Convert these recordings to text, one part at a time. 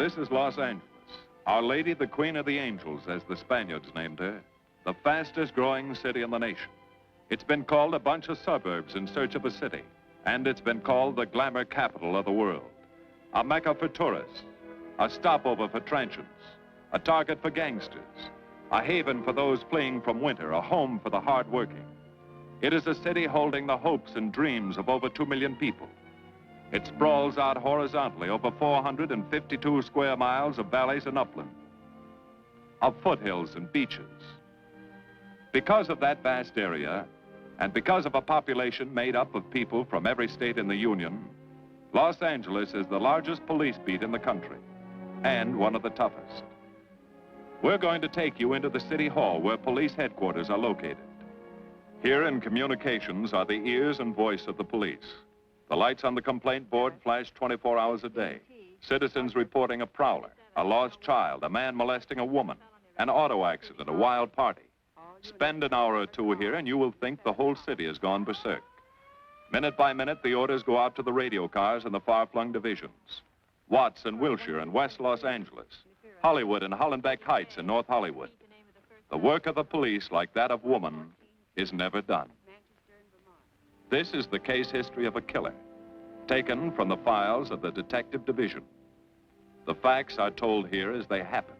This is Los Angeles. Our Lady, the Queen of the Angels, as the Spaniards named her. The fastest growing city in the nation. It's been called a bunch of suburbs in search of a city. And it's been called the glamour capital of the world. A mecca for tourists. A stopover for transients. A target for gangsters. A haven for those fleeing from winter. A home for the hard-working. It is a city holding the hopes and dreams of over 2 million people. It sprawls out horizontally over 452 square miles of valleys and upland, of foothills and beaches. Because of that vast area, and because of a population made up of people from every state in the Union, Los Angeles is the largest police beat in the country, and one of the toughest. We're going to take you into the city hall where police headquarters are located. Here in communications are the ears and voice of the police. The lights on the complaint board flash 24 hours a day. Citizens reporting a prowler, a lost child, a man molesting a woman, an auto accident, a wild party. Spend an hour or two here and you will think the whole city has gone berserk. Minute by minute, the orders go out to the radio cars in the far-flung divisions. Watts and Wilshire and West Los Angeles. Hollywood and Hollenbeck Heights in North Hollywood. The work of the police, like that of woman, is never done. This is the case history of a killer, taken from the files of the Detective Division. The facts are told here as they happen.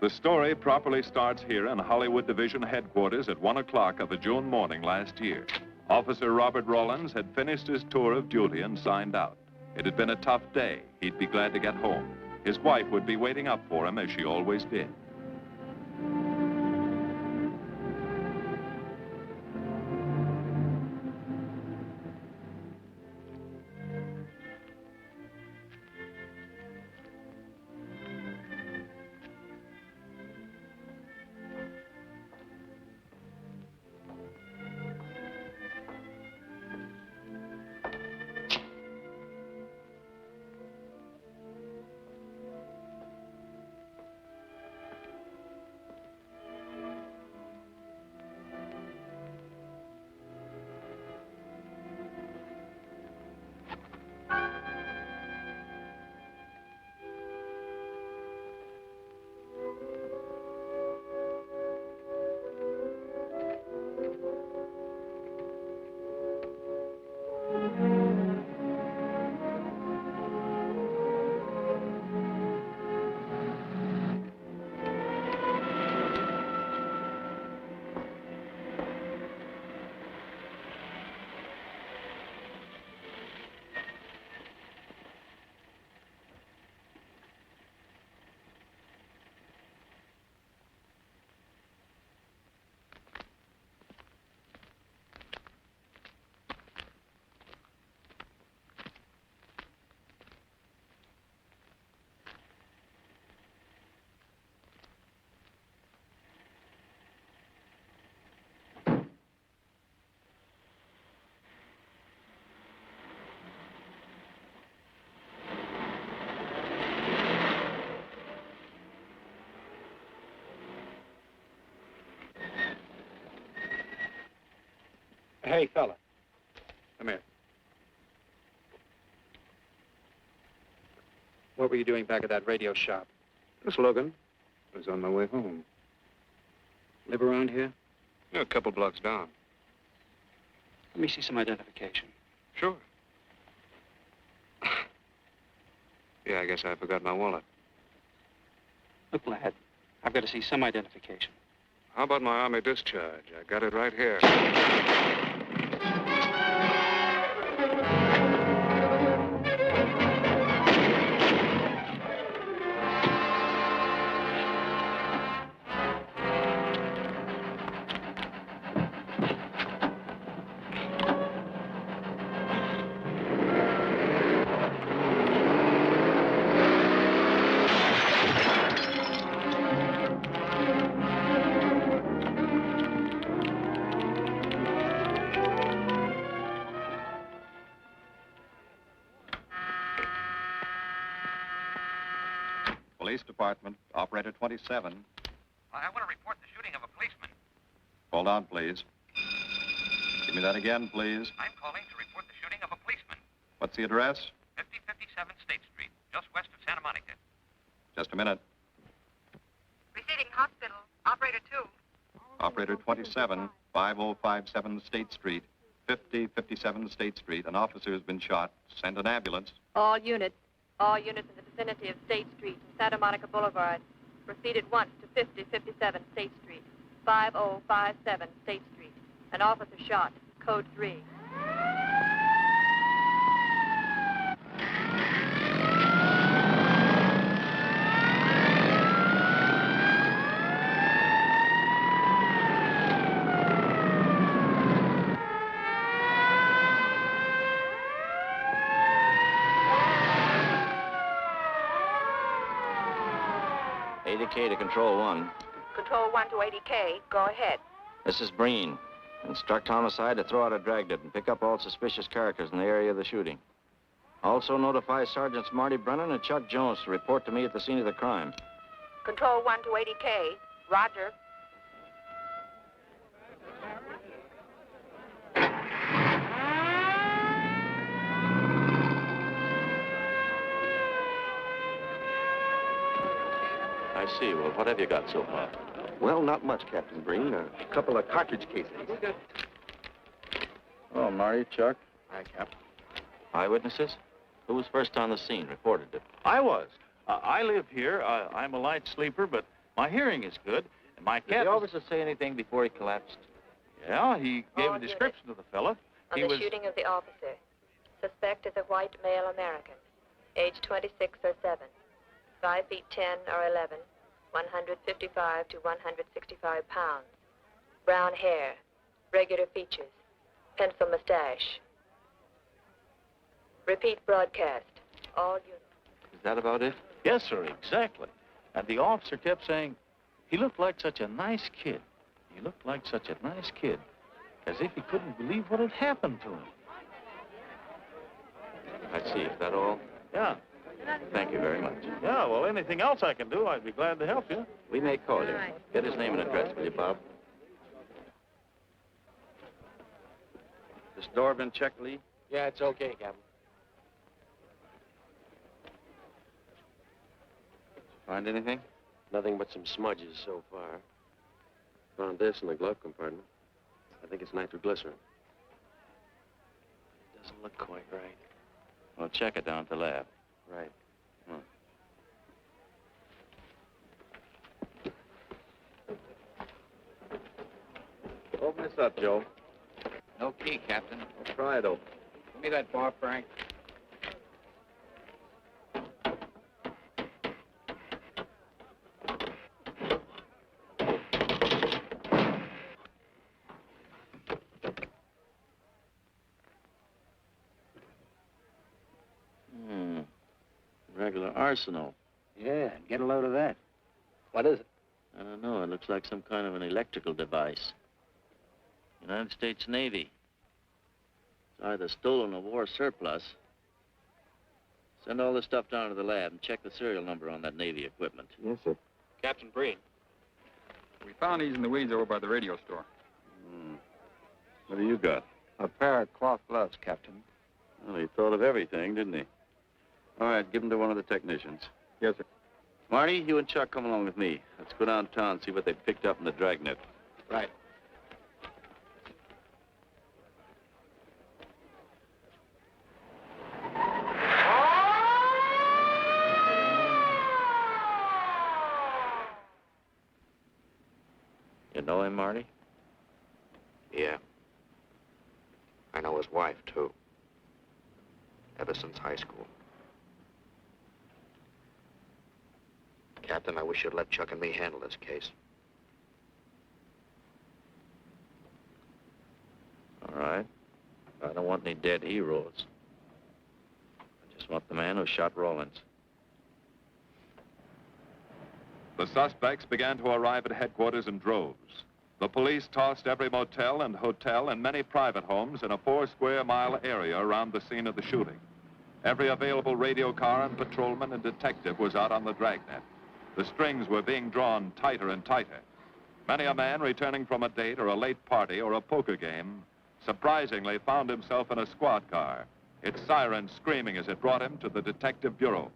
The story properly starts here in Hollywood Division headquarters at 1 o'clock of a June morning last year. Officer Robert Rawlins had finished his tour of duty and signed out. It had been a tough day. He'd be glad to get home. His wife would be waiting up for him as she always did. Hey, fella. Come here. What were you doing back at that radio shop? Just looking. I was on my way home. Live around here? Yeah, a couple blocks down. Let me see some identification. Sure. Yeah, I guess I forgot my wallet. Look, lad, I've got to see some identification. How about my Army discharge? I got it right here. Police Department, Operator 27. I want to report the shooting of a policeman. Hold on, please. Give me that again, please. I'm calling to report the shooting of a policeman. What's the address? 5057 State Street, just west of Santa Monica. Just a minute. Receiving hospital. Operator 2. Operator 27, 5057 State Street, 5057 State Street. An officer has been shot. Send an ambulance. All units in the vicinity of State Street and Santa Monica Boulevard. Proceed at once to 5057 State Street, 5057 State Street. An officer shot. Code 3. K to Control 1. Control 1 to 80K. Go ahead. This is Breen. Instruct homicide to throw out a dragnet and pick up all suspicious characters in the area of the shooting. Also notify Sergeants Marty Brennan and Chuck Jones to report to me at the scene of the crime. Control 1 to 80K. Roger. I see. Well, what have you got so far? Well, not much, Captain Breen. A couple of cartridge cases. Oh, Marty, Chuck. Hi, Cap. Eyewitnesses? Who was first on the scene, reported it? I was. I live here. I'm a light sleeper, but my hearing is good. And my cat... Did the officer say anything before he collapsed? Yeah, he gave All a description of the fella. On the shooting of the officer. Suspect is a white male American. Age 26 or 7. 5 feet 10 or 11. 155 to 165 pounds. Brown hair. Regular features. Pencil mustache. Repeat broadcast. All units. Is that about it? Yes, sir, exactly. And the officer kept saying, he looked like such a nice kid. He looked like such a nice kid. As if he couldn't believe what had happened to him. I see. Is that all? Yeah. Thank you very much. Yeah, well, anything else I can do, I'd be glad to help you. We may call you. Get his name and address, will you, Bob? This door been checked, Lee? Yeah, it's okay, Captain. Find anything? Nothing but some smudges so far. Found this in the glove compartment. I think it's nitroglycerin. It doesn't look quite right. Well, check it down at the lab. Right. Open this up, Joe. No key, Captain. I'll try it open. Give me that bar, Frank. Regular arsenal. Yeah, get a load of that. What is it? I don't know. It looks like some kind of an electrical device. United States Navy. It's either stolen or war surplus. Send all this stuff down to the lab and check the serial number on that Navy equipment. Yes, sir. Captain Breen. We found these in the weeds over by the radio store. What do you got? A pair of cloth gloves, Captain. Well, he thought of everything, didn't he? All right, give him to one of the technicians. Yes, sir. Marty, you and Chuck come along with me. Let's go downtown and see what they picked up in the dragnet. Right. You know him, Marty? Yeah. I know his wife, too. Ever since high school. Captain, I wish you'd let Chuck and me handle this case. All right. I don't want any dead heroes. I just want the man who shot Rawlins. The suspects began to arrive at headquarters in droves. The police tossed every motel and hotel and many private homes in a 4-square-mile area around the scene of the shooting. Every available radio car and patrolman and detective was out on the dragnet. The strings were being drawn tighter and tighter. Many a man returning from a date or a late party or a poker game surprisingly found himself in a squad car, its siren screaming as it brought him to the detective bureau.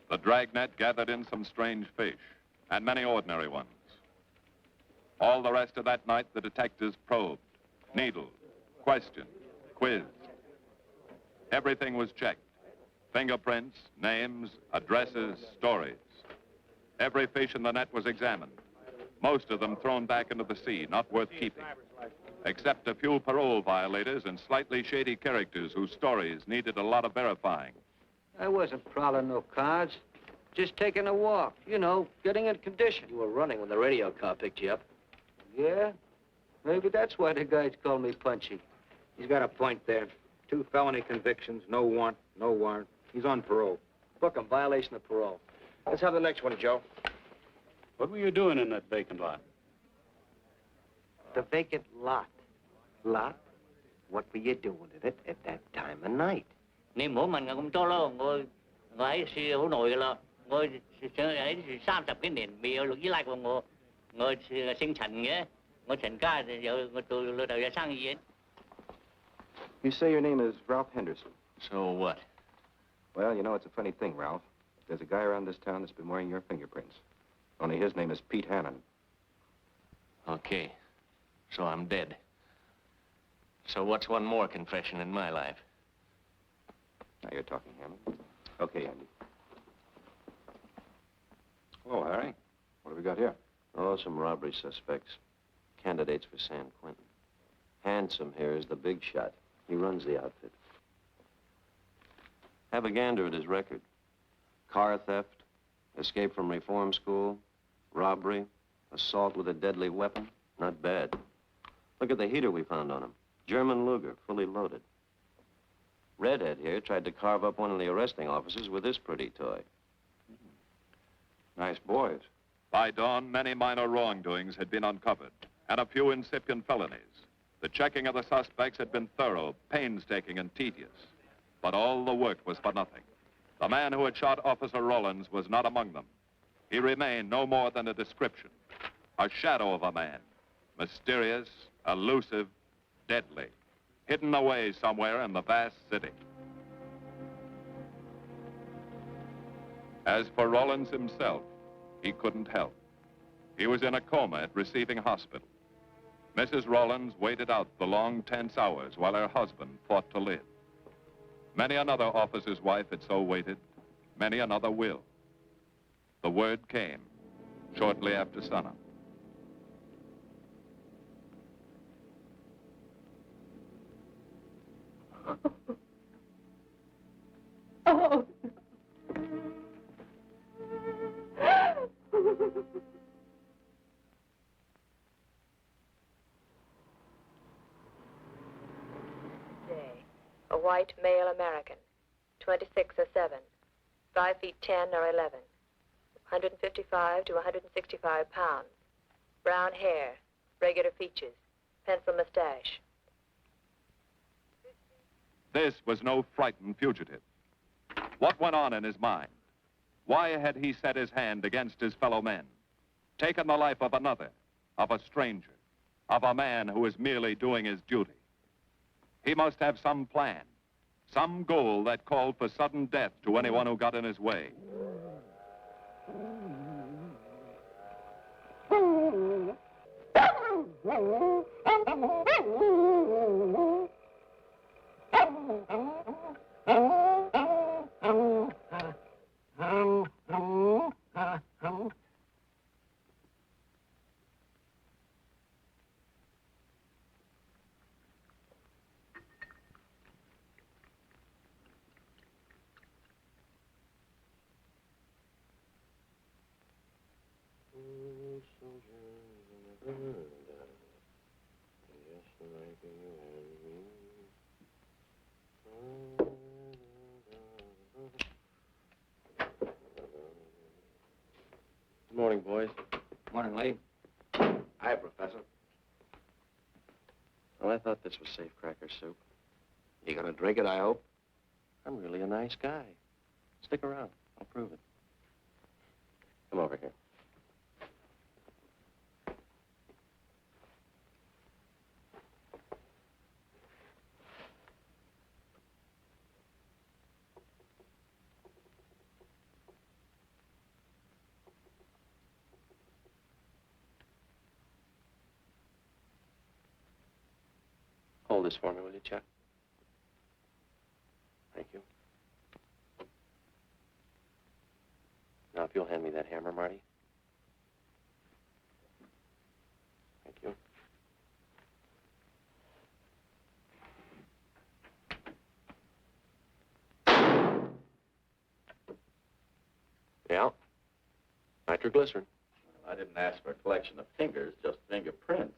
The dragnet gathered in some strange fish, and many ordinary ones. All the rest of that night, the detectives probed, needled, questioned, quizzed. Everything was checked. Fingerprints, names, addresses, stories. Every fish in the net was examined. Most of them thrown back into the sea, not worth keeping. Except a few parole violators and slightly shady characters whose stories needed a lot of verifying. I wasn't prowling no cards. Just taking a walk, you know, getting in condition. You were running when the radio car picked you up. Yeah? Maybe that's why the guys call me Punchy. He's got a point there. 2 felony convictions, no warrant, no warrant. He's on parole. Book him, violation of parole. Let's have the next one, Joe. What were you doing in that vacant lot? The vacant lot. Lot? What were you doing in it at that time of night? Nên mỗi mình cũng cho lo ngồi ấy xì hữu nội là ngồi ấy 30 cái nền bị luật với lại của ngồi sinh thành nghĩa ngồi thành ca thì giờ ngồi từ lừa đầu ra sang gì. You say your name is Ralph Henderson. So what? Well, you know, it's a funny thing, Ralph. There's a guy around this town that's been wearing your fingerprints. Only his name is Pete Hannon. Okay. So I'm dead. So what's one more confession in my life? Now you're talking, Hammond. Okay, Andy. Hello, Harry. What have we got here? Oh, some robbery suspects. Candidates for San Quentin. Handsome here is the big shot. He runs the outfit. Have a gander at his record. Car theft, escape from reform school, robbery, assault with a deadly weapon. Not bad. Look at the heater we found on him. German Luger, fully loaded. Redhead here tried to carve up one of the arresting officers with this pretty toy. Nice boys. By dawn, many minor wrongdoings had been uncovered, and a few incipient felonies. The checking of the suspects had been thorough, painstaking, and tedious. But all the work was for nothing. The man who had shot Officer Rollins was not among them. He remained no more than a description, a shadow of a man, mysterious, elusive, deadly, hidden away somewhere in the vast city. As for Rollins himself, he couldn't help. He was in a coma at receiving hospital. Mrs. Rollins waited out the long, tense hours while her husband fought to live. Many another officer's wife had so waited. Many another will. The word came shortly after sunup. Oh. A white male American, 26 or 7, 5 feet 10 or 11, 155 to 165 pounds, brown hair, regular features, pencil mustache. This was no frightened fugitive. What went on in his mind? Why had he set his hand against his fellow men, taken the life of another, of a stranger, of a man who was merely doing his duty? He must have some plan, some goal that called for sudden death to anyone who got in his way. Good morning, boys. Morning, Lee. Hi, Professor. Well, I thought this was safe cracker soup. You gonna drink it, I hope? I'm really a nice guy. Stick around. I'll prove it. Come over here. Hold this for me, will you, Chuck? Thank you. Now, if you'll hand me that hammer, Marty. Thank you. Yeah. Nitroglycerin. I didn't ask for a collection of fingers, just fingerprints.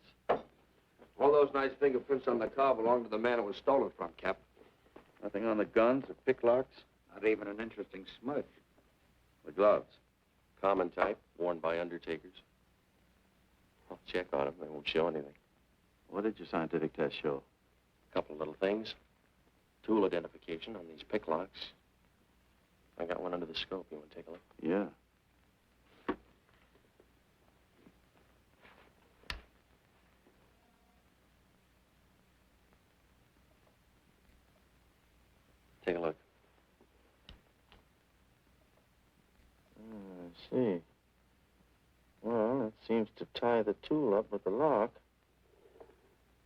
All those nice fingerprints on the car belong to the man it was stolen from, Cap. Nothing on the guns or picklocks? Not even an interesting smudge. The gloves? Common type, worn by undertakers. I'll check on them. They won't show anything. What did your scientific test show? A couple of little things. Tool identification on these picklocks. I got one under the scope. You want to take a look? Yeah. Take a look. I see. Well, it seems to tie the tool up with the lock.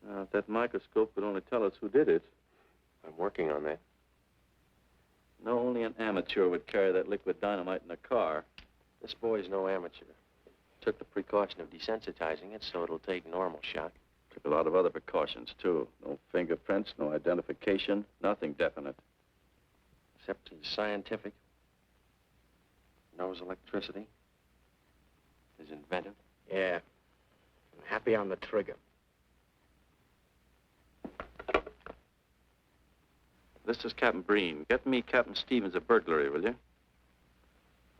Now, if that microscope could only tell us who did it. I'm working on that. No, only an amateur would carry that liquid dynamite in a car. This boy's no amateur. Took the precaution of desensitizing it so it'll take normal shock. Took a lot of other precautions, too. No fingerprints, no identification, nothing definite. Except he's scientific. Knows electricity. Is inventive. Yeah. I'm happy on the trigger. This is Captain Breen. Get me Captain Stevens a burglary, will you?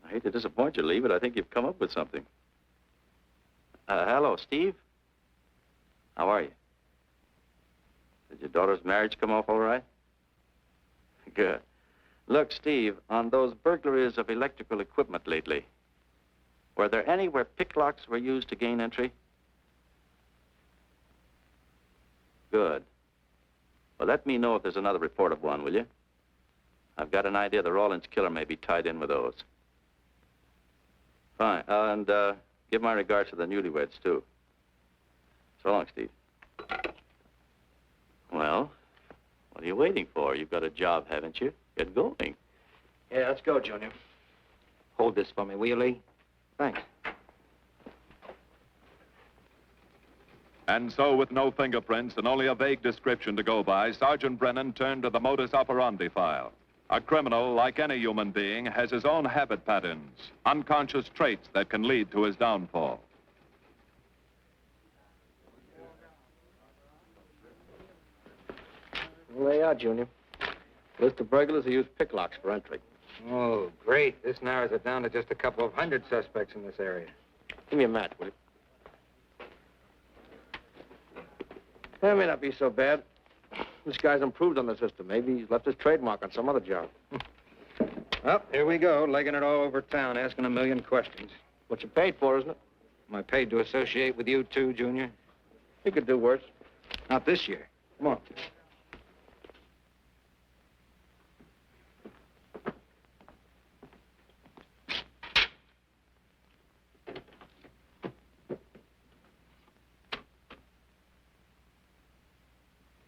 I hate to disappoint you, Lee, but I think you've come up with something. Hello, Steve. How are you? Did your daughter's marriage come off all right? Good. Look, Steve, on those burglaries of electrical equipment lately, were there any where picklocks were used to gain entry? Good. Well, let me know if there's another report of one, will you? I've got an idea the Rawlins killer may be tied in with those. Fine. And give my regards to the newlyweds, too. So long, Steve. Well, what are you waiting for? You've got a job, haven't you? Get going. Yeah, let's go, Junior. Hold this for me, will you, Lee? Thanks. And so, with no fingerprints and only a vague description to go by, Sergeant Brennan turned to the modus operandi file. A criminal, like any human being, has his own habit patterns, unconscious traits that can lead to his downfall. Well, there you are, Junior. List of burglars who use picklocks for entry. Oh, great. This narrows it down to just a couple of hundred suspects in this area. Give me a match, will you? That may not be so bad. This guy's improved on the system. Maybe he's left his trademark on some other job. Well, here we go, legging it all over town, asking a million questions. What you paid for, isn't it? Am I paid to associate with you, too, Junior? You could do worse. Not this year. Come on.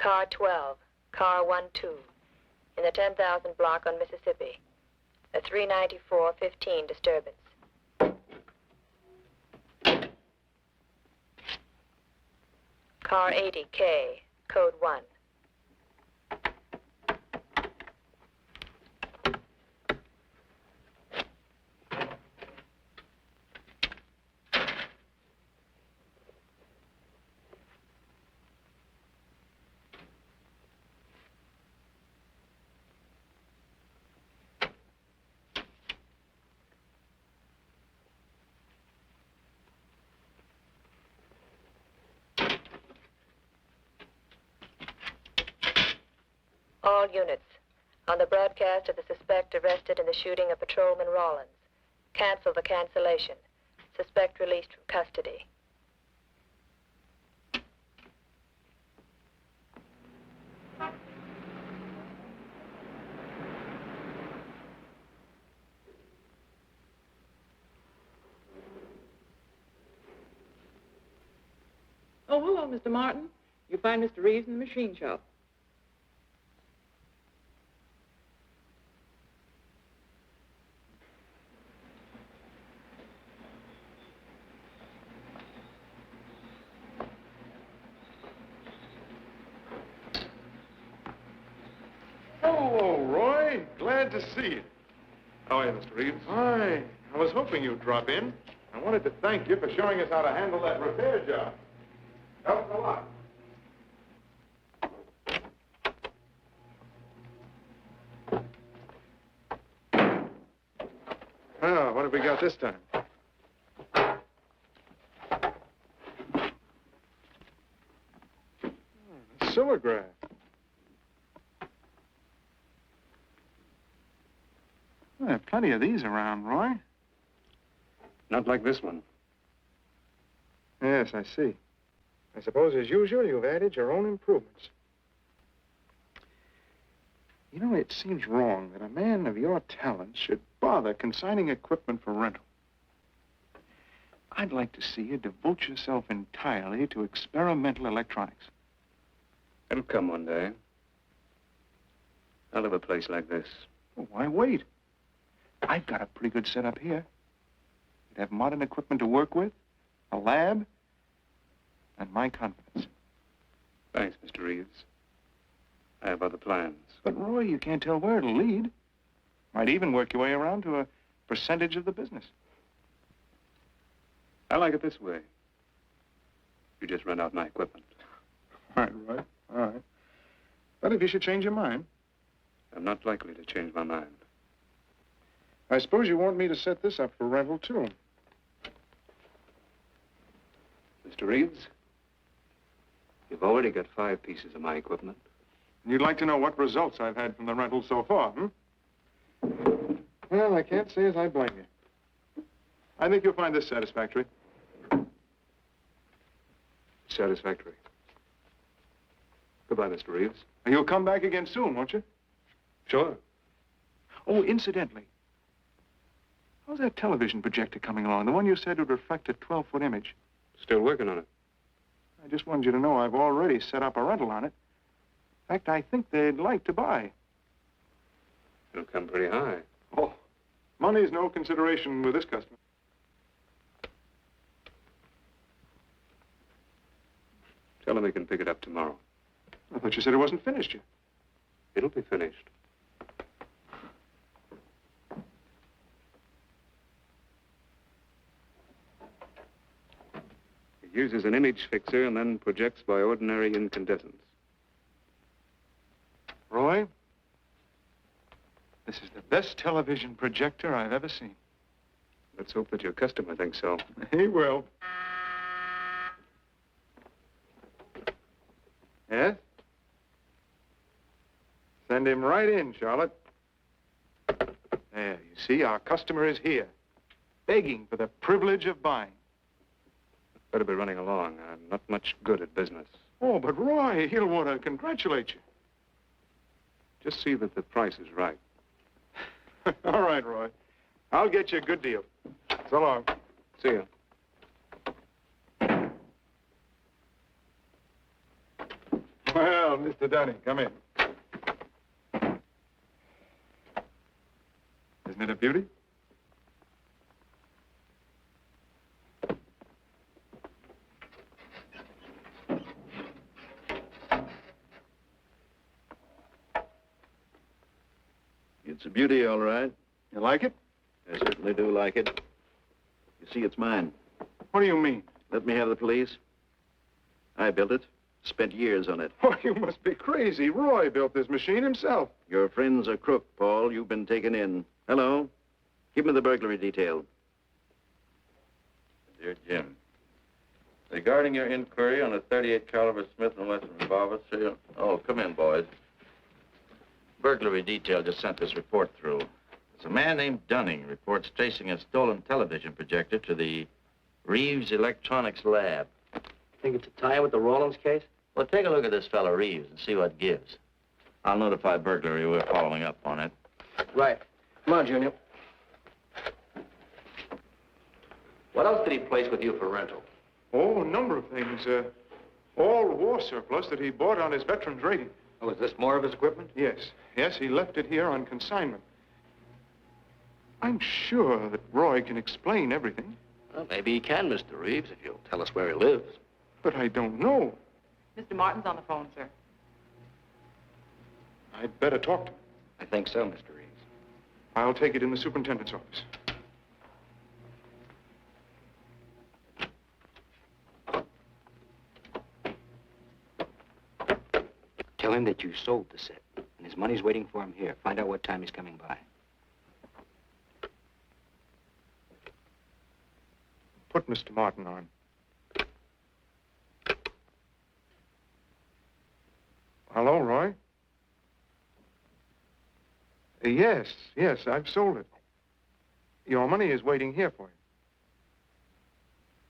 Car 12, car 12, in the 10,000 block on Mississippi. A 394-15 disturbance. Car 80K, code 1. All units, on the broadcast of the suspect arrested in the shooting of Patrolman Rawlins. Cancel the cancellation. Suspect released from custody. Oh, hello, Mr. Martin. You find Mr. Reeves in the machine shop. Hello, Roy. Glad to see you. How are you, Mr. Reeves? Hi. I was hoping you'd drop in. I wanted to thank you for showing us how to handle that repair job. Helped a lot. Well, what have we got this time? Silvergraph. Well, there are plenty of these around, Roy. Not like this one. Yes, I see. I suppose, as usual, you've added your own improvements. You know, it seems wrong that a man of your talents should bother consigning equipment for rental. I'd like to see you devote yourself entirely to experimental electronics. It'll come one day. I'll have a place like this. Well, why wait? I've got a pretty good setup here. You'd have modern equipment to work with, a lab, and my confidence. Thanks, Mr. Reeves. I have other plans. But, Roy, you can't tell where it'll lead. Might even work your way around to a percentage of the business. I like it this way. You just rent out my equipment. All right. All right. But if you should change your mind... I'm not likely to change my mind. I suppose you want me to set this up for rental, too. Mr. Reeves, you've already got 5 pieces of my equipment. And you'd like to know what results I've had from the rental so far, Well, I can't say as I blame you. I think you'll find this satisfactory. Satisfactory. Goodbye, Mr. Reeves. And you'll come back again soon, won't you? Sure. Oh, incidentally, how's that television projector coming along? The one you said would reflect a 12-foot image. Still working on it. I just wanted you to know I've already set up a rental on it. In fact, I think they'd like to buy. It'll come pretty high. Oh, money's no consideration with this customer. Tell him he can pick it up tomorrow. I thought you said it wasn't finished yet. It'll be finished. It uses an image fixer and then projects by ordinary incandescence. Roy, this is the best television projector I've ever seen. Let's hope that your customer thinks so. He will. Yes? Send him right in, Charlotte. There, you see, our customer is here, begging for the privilege of buying. Better be running along. I'm not much good at business. Oh, but Roy, he'll want to congratulate you. Just see that the price is right. All right, Roy. I'll get you a good deal. So long. See you. Well, Mr. Dunning, come in. Isn't it a beauty? It's a beauty, all right. You like it? I certainly do like it. You see, it's mine. What do you mean? Let me have the police. I built it. Spent years on it. Oh, you must be crazy. Roy built this machine himself. Your friend's a crook, Paul. You've been taken in. Hello? Give me the burglary detail. Dear Jim, regarding your inquiry on a .38 caliber Smith & Wesson revolver, sale... Oh, come in, boys. Burglary detail just sent this report through. It's a man named Dunning reports tracing a stolen television projector to the Reeves Electronics Lab. Think it's a tie with the Rawlins case? Well, take a look at this fellow Reeves and see what gives. I'll notify burglary we're following up on it. Right. Come on, Junior. What else did he place with you for rental? Oh, a number of things. All war surplus that he bought on his veterans rating. Oh, is this more of his equipment? Yes. Yes, he left it here on consignment. I'm sure that Roy can explain everything. Well, maybe he can, Mr. Reeves, if you'll tell us where he lives. But I don't know. Mr. Martin's on the phone, sir. I'd better talk to him. I think so, Mr. Reeves. I'll take it in the superintendent's office. Tell him that you sold the set, and his money's waiting for him here. Find out what time he's coming by. Put Mr. Martin on. Hello, Roy? Yes, I've sold it. Your money is waiting here for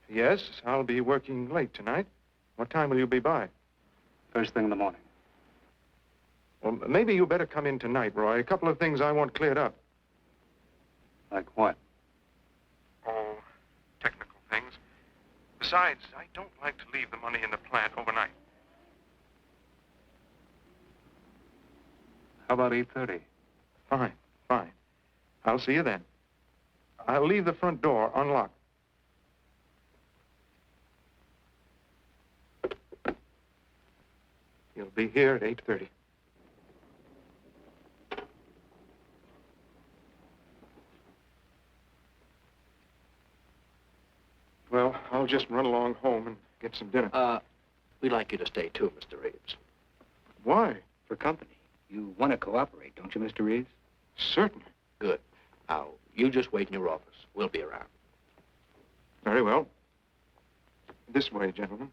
you. Yes, I'll be working late tonight. What time will you be by? First thing in the morning. Well, maybe you better come in tonight, Roy. A couple of things I want cleared up. Like what? Oh, technical things. Besides, I don't like to leave the money in the plant overnight. How about 8:30? Fine. I'll see you then. I'll leave the front door unlocked. You'll be here at 8:30. Well, I'll just run along home and get some dinner. We'd like you to stay too, Mr. Reeves. Why? For company. You want to cooperate, don't you, Mr. Reeves? Certainly. Good. Now, you just wait in your office. We'll be around. Very well. This way, gentlemen.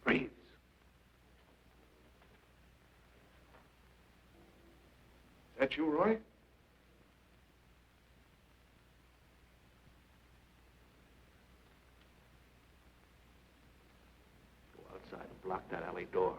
Reeves. Is that you, Roy? Go outside and block that alley door.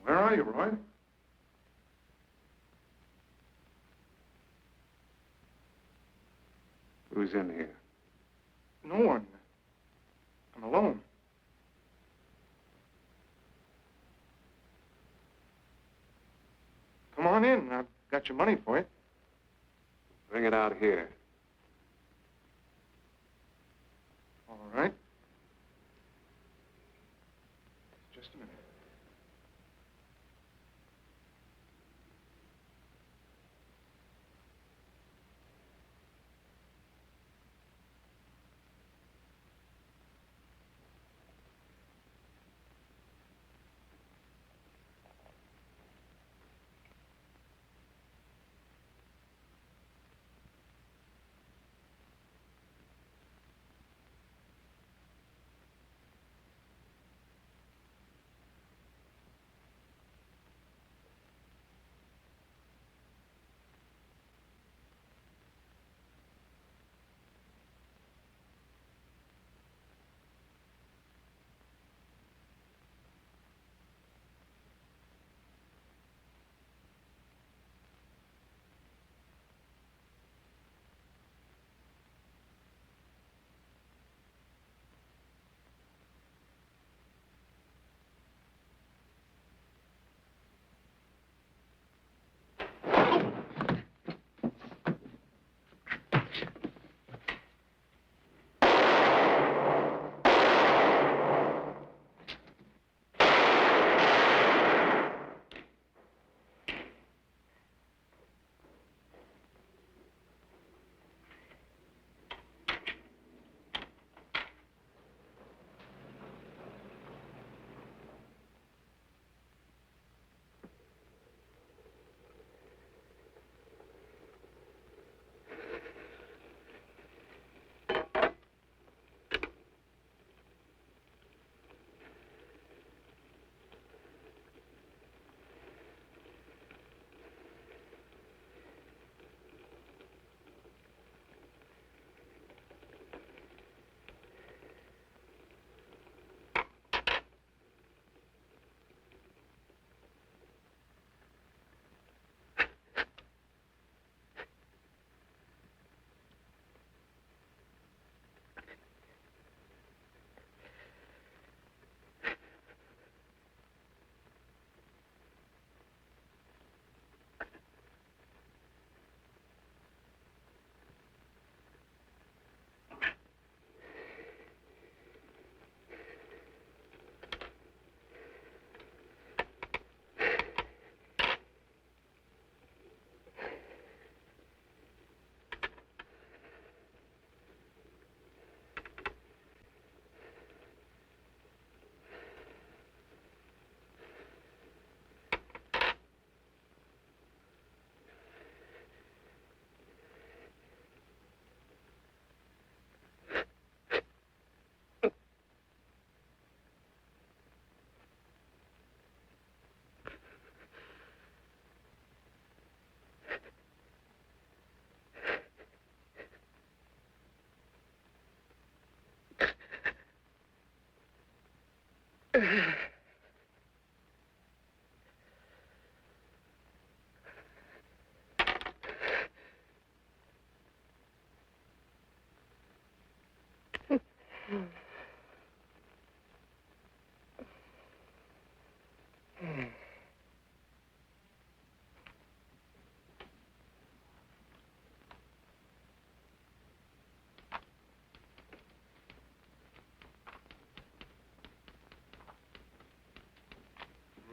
Where are you, Roy? Who's in here? No one. I'm alone. Come on in. I've got your money for you. Bring it out here. All right. Just a minute.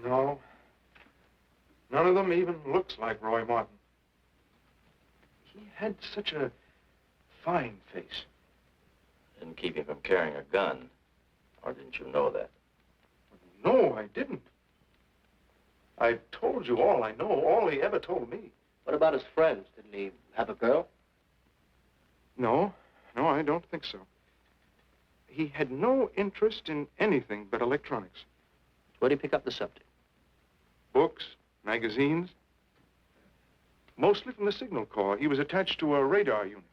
No. None of them even looks like Roy Martin. He had such a fine face. Didn't keep him from carrying a gun. Or didn't you know that? No, I didn't. I told you all I know, all he ever told me. What about his friends? Didn't he have a girl? No, I don't think so. He had no interest in anything but electronics. Where'd he pick up the subject? Books, magazines. Mostly from the Signal Corps. He was attached to a radar unit.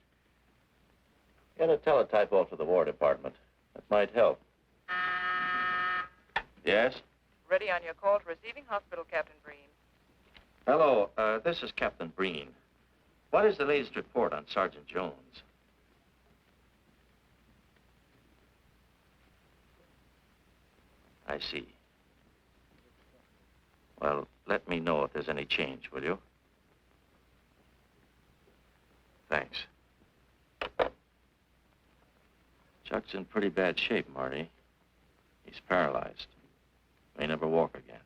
Get a teletype off to the War Department. That might help. Yes? Ready on your call to receiving hospital, Captain Breen. Hello, this is Captain Breen. What is the latest report on Sergeant Jones? I see. Well, let me know if there's any change, will you? Thanks. Chuck's in pretty bad shape, Marty. He's paralyzed. May never walk again.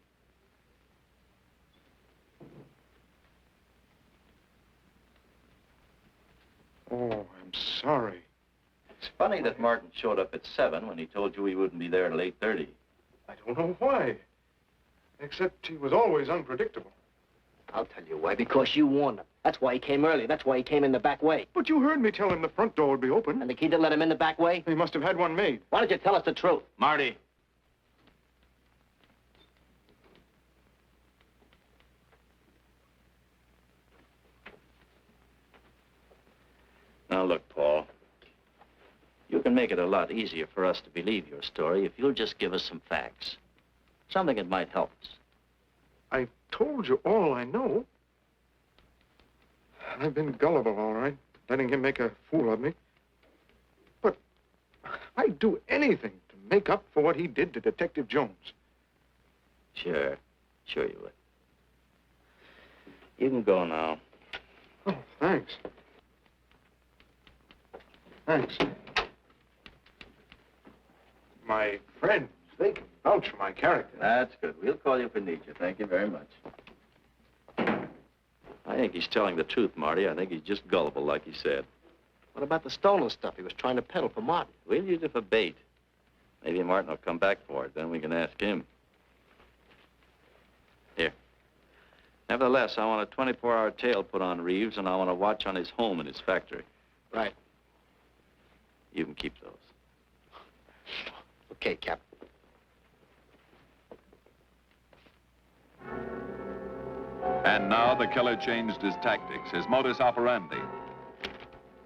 Oh, I'm sorry. It's funny that Martin showed up at 7 when he told you he wouldn't be there till 8:30. I don't know why. Except he was always unpredictable. I'll tell you why. Because you warned him. That's why he came early. That's why he came in the back way. But you heard me tell him the front door would be open. And the key to let him in the back way? He must have had one made. Why don't you tell us the truth? Marty. Now, look, Paul. You can make it a lot easier for us to believe your story if you'll just give us some facts. Something that might help us. I told you all I know. I've been gullible, all right, letting him make a fool of me. But I'd do anything to make up for what he did to Detective Jones. Sure you would. You can go now. Oh, thanks. Thanks. My friends, they can vouch for my character. That's good. We'll call you if we need you. Thank you very much. I think he's telling the truth, Marty. I think he's just gullible, like he said. What about the stolen stuff he was trying to peddle for Martin? We'll use it for bait. Maybe Martin will come back for it. Then we can ask him. Here. Nevertheless, I want a 24-hour tail put on Reeves, and I want a watch on his home and his factory. Right. You can keep those. Okay, Captain. And now the killer changed his tactics, his modus operandi.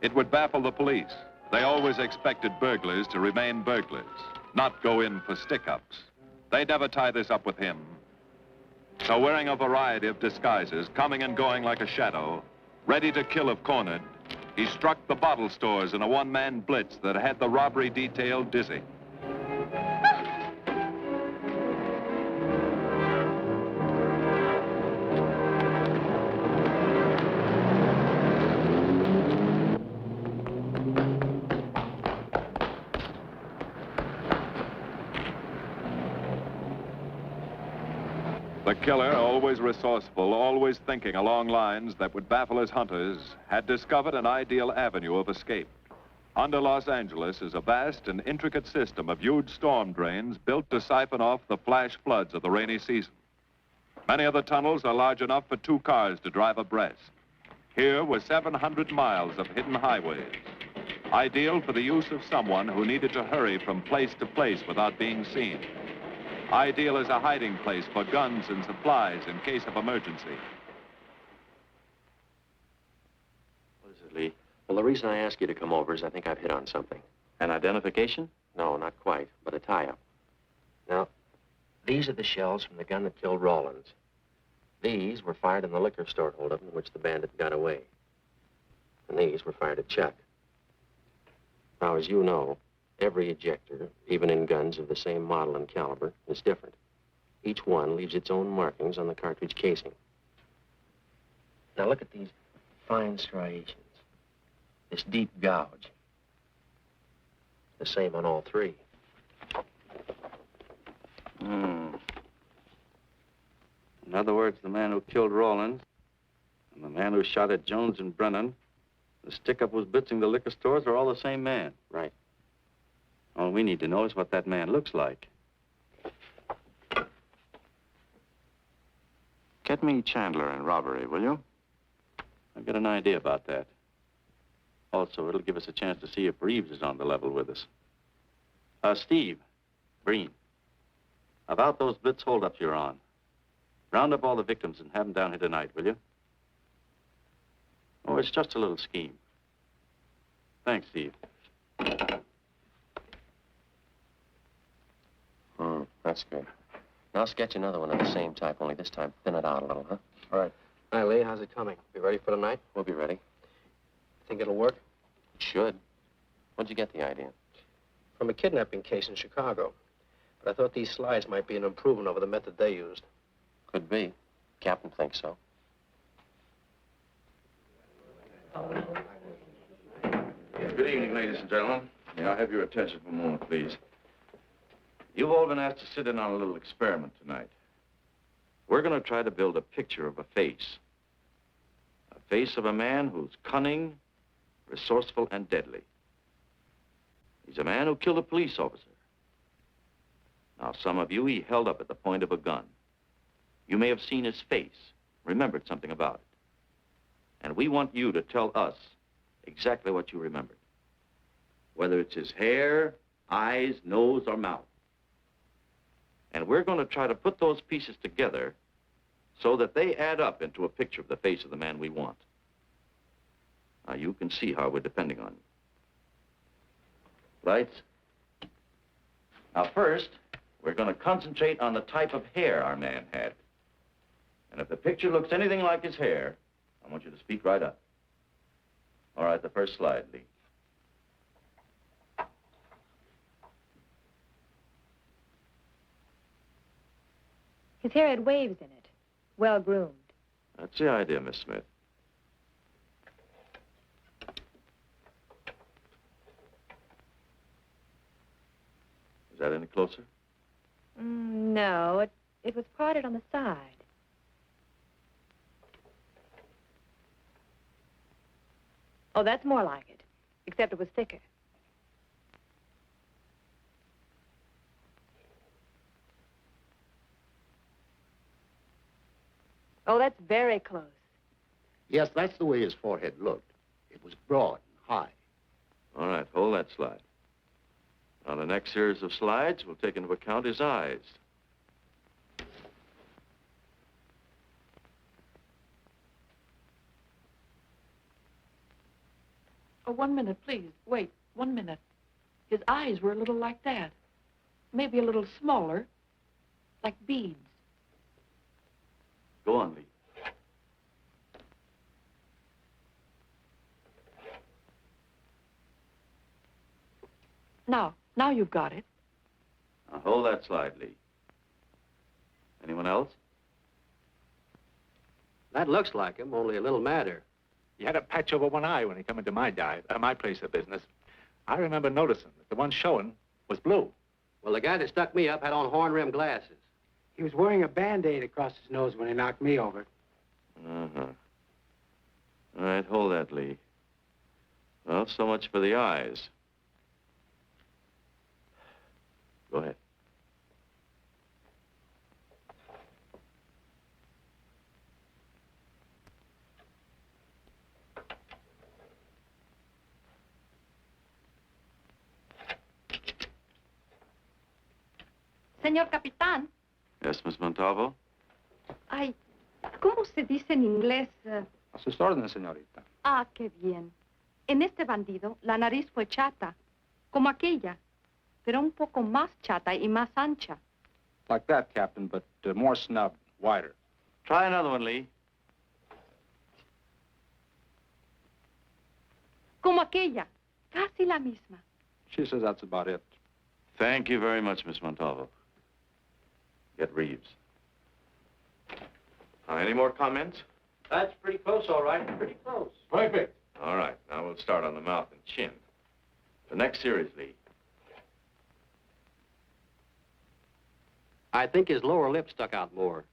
It would baffle the police. They always expected burglars to remain burglars, not go in for stick-ups. They'd never tie this up with him. So wearing a variety of disguises, coming and going like a shadow, ready to kill if cornered, he struck the bottle stores in a one-man blitz that had the robbery detail dizzy. The killer, always resourceful, always thinking along lines that would baffle his hunters, had discovered an ideal avenue of escape. Under Los Angeles is a vast and intricate system of huge storm drains built to siphon off the flash floods of the rainy season. Many of the tunnels are large enough for 2 cars to drive abreast. Here were 700 miles of hidden highways, ideal for the use of someone who needed to hurry from place to place without being seen. Ideal as a hiding place for guns and supplies in case of emergency. What is it, Lee? Well, the reason I ask you to come over is I think I've hit on something. An identification? No, not quite, but a tie-up. Now, These are the shells from the gun that killed Rawlins. These were fired in the liquor store holdup in which the bandit got away. And these were fired at Chuck. Now, as you know, every ejector, even in guns of the same model and caliber, is different. Each one leaves its own markings on the cartridge casing. Now, look at these fine striations. This deep gouge. The same on all three. In other words, the man who killed Rawlins and the man who shot at Jones and Brennan, the stick-up who's blitzing the liquor stores are all the same man. Right. All we need to know is what that man looks like. Get me Chandler in robbery, will you? I've got an idea about that. Also, it'll give us a chance to see if Reeves is on the level with us. Steve, Breen, about those blitz holdups you're on. Round up all the victims and have them down here tonight, will you? Oh, it's just a little scheme. Thanks, Steve. That's good. Now sketch another one of the same type, only this time thin it out a little, huh? All right. Hi, Lee. How's it coming? Be ready for tonight? We'll be ready. Think it'll work? It should. Where'd you get the idea? From a kidnapping case in Chicago. But I thought these slides might be an improvement over the method they used. Could be. Captain thinks so. Good evening, ladies and gentlemen. May I have your attention for a moment, please? You've all been asked to sit in on a little experiment tonight. We're going to try to build a picture of a face. A face of a man who's cunning, resourceful, and deadly. He's a man who killed a police officer. Now, some of you he held up at the point of a gun. You may have seen his face, remembered something about it. And we want you to tell us exactly what you remembered. Whether it's his hair, eyes, nose, or mouth. And we're going to try to put those pieces together so that they add up into a picture of the face of the man we want. Now, you can see how we're depending on you. Lights? Now, first, we're going to concentrate on the type of hair our man had. And if the picture looks anything like his hair, I want you to speak right up. All right, the first slide, Lee. His hair had waves in it, well-groomed. That's the idea, Miss Smith. Is that any closer? No, it was parted on the side. Oh, that's more like it, except it was thicker. Oh, that's very close. Yes, that's the way his forehead looked. It was broad and high. All right, hold that slide. On the next series of slides, we'll take into account his eyes. Oh, 1 minute, please. Wait, 1 minute. His eyes were a little like that. Maybe a little smaller, like beads. Go on, Lee. Now you've got it. Now, hold that slide, Lee. Anyone else? That looks like him, only a little madder. He had a patch over one eye when he come into my my place of business. I remember noticing that the one showing was blue. Well, the guy that stuck me up had on horn-rimmed glasses. He was wearing a Band-Aid across his nose when he knocked me over. Uh-huh. All right, hold that, Lee. Well, so much for the eyes. Go ahead. Señor Capitán. Yes, Miss Montalvo? Ay, ¿cómo se dice en inglés? A sus órdenes, señorita. Ah, qué bien. En este bandido, la nariz fue chata, como aquella, pero un poco más chata y más ancha. Like that, Captain, but more snubbed, wider. Try another one, Lee. Como aquella. Casi la misma. She says that's about it. Thank you very much, Miss Montalvo. Get Reeves. Any more comments? That's pretty close, all right. Pretty close. Perfect. All right, now we'll start on the mouth and chin. The next series, Lee. I think his lower lip stuck out more.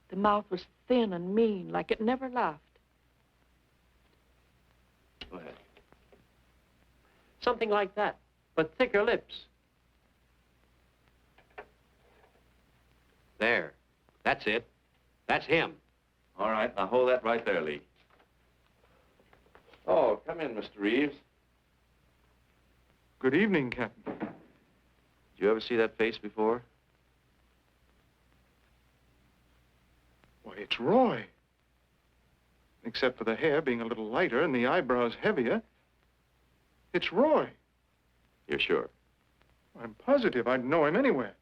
The mouth was thin and mean, like it never laughed. Go ahead. Something like that, but thicker lips. There. That's it. That's him. All right, now hold that right there, Lee. Oh, come in, Mr. Reeves. Good evening, Captain. Did you ever see that face before? Why, it's Roy. Except for the hair being a little lighter and the eyebrows heavier, it's Roy. You're sure? I'm positive I'd know him anywhere.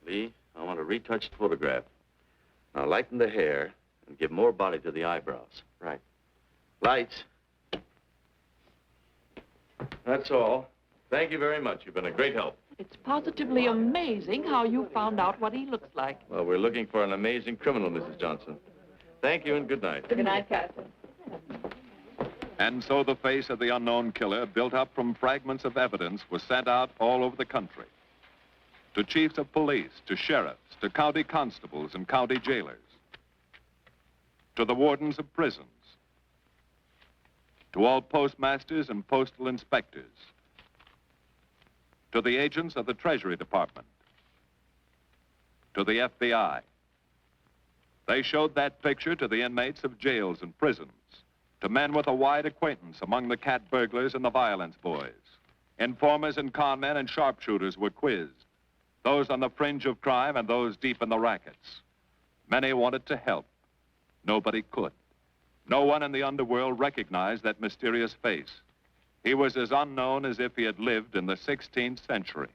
Lee, I want a retouched photograph. Now lighten the hair and give more body to the eyebrows. Right. Lights. That's all. Thank you very much. You've been a great help. It's positively amazing how you found out what he looks like. Well, we're looking for an amazing criminal, Mrs. Johnson. Thank you and good night. Good night, Captain. And so the face of the unknown killer, built up from fragments of evidence, was sent out all over the country. To chiefs of police, to sheriffs, to county constables and county jailers, to the wardens of prisons, to all postmasters and postal inspectors, to the agents of the Treasury Department, to the FBI. They showed that picture to the inmates of jails and prisons, to men with a wide acquaintance among the cat burglars and the violence boys. Informers and con men and sharpshooters were quizzed, those on the fringe of crime and those deep in the rackets. Many wanted to help. Nobody could. No one in the underworld recognized that mysterious face. He was as unknown as if he had lived in the 16th century.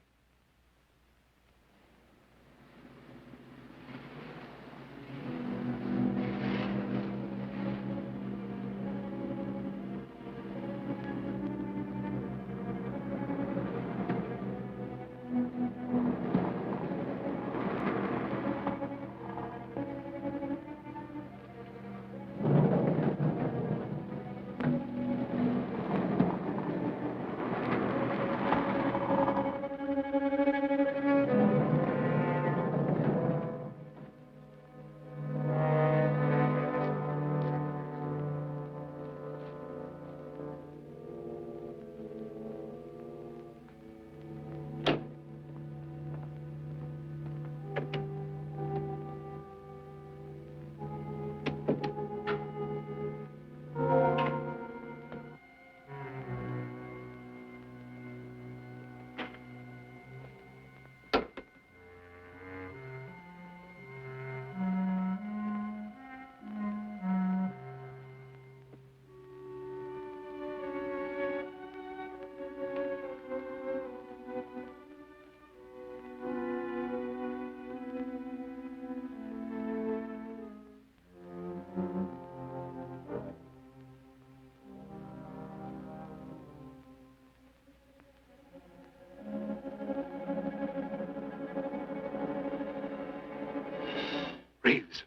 Reeves.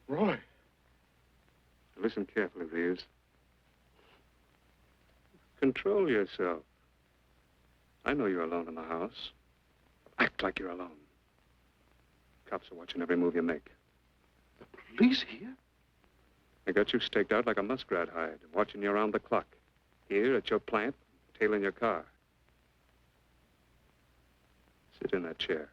Roy. Listen carefully, Reeves. Control yourself. I know you're alone in the house. Act like you're alone. Cops are watching every move you make. The police here? They got you staked out like a muskrat hide, watching you around the clock. Here at your plant, tailing your car. Sit in that chair.